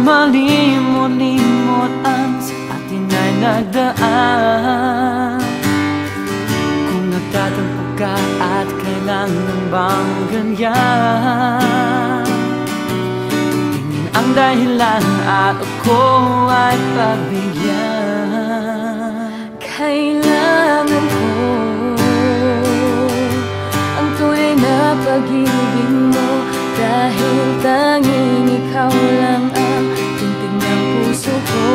malimot-limot ang sa atin ay nagdaan. Kung nagtatampo ka at kailangan bang ganyan, tingin ang dahilan at ako ay pagbigyan. Kailangan ko ang tunay na pag-ibig mo, dahil tanging ikaw lang ang tintig ng puso ko.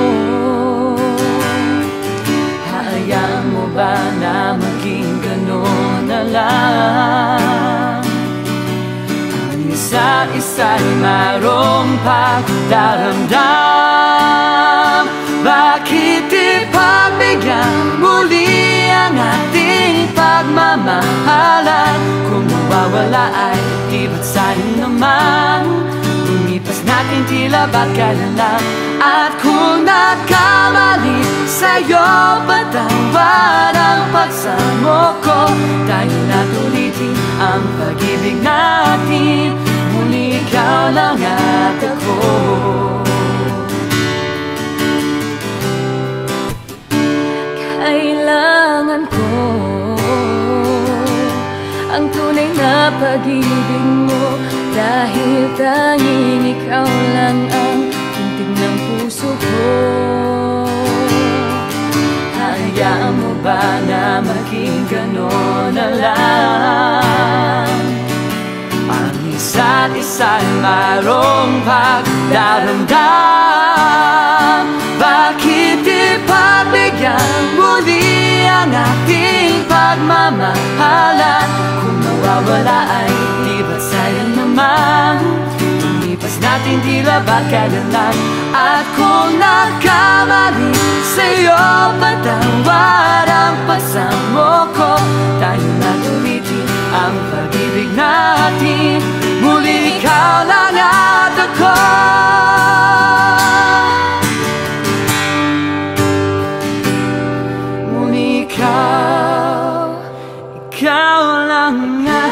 Hayaan mo ba na maging gano'n na lang? Ang isa't isa'y mayroong pagdaramdam. Bakit ipagbigyan muli ang ating pagmamahalan? Kung mawawala ay di ba't sayang naman? Lumipas natin tila ba't kailan lang? At kung nagkamali sa'yo, patawad ang pagsamo ko. Tayo na't ulitin ang pag-ibig natin, muli ikaw lang at ako. Kailangan ko ang tunay na pag-ibig mo, dahil tanging ikaw lang ang tintig ng puso ko. Hayaan mo ba na maging gano'n na lang? Ang isa't isa'y mayroong pagdaramdam. Bakit ipagbigyan muli ang ating pagmamahalan? Kung mawawala ay di ba sayang naman? Lumipas natin tila ba't kailan lang? At kung nagkamali sa'yo, patawad ang pagsamo ko. Tayo na't ulitin ang pag-ibig natin, muli ikaw lang at ako. Ikaw lang nga.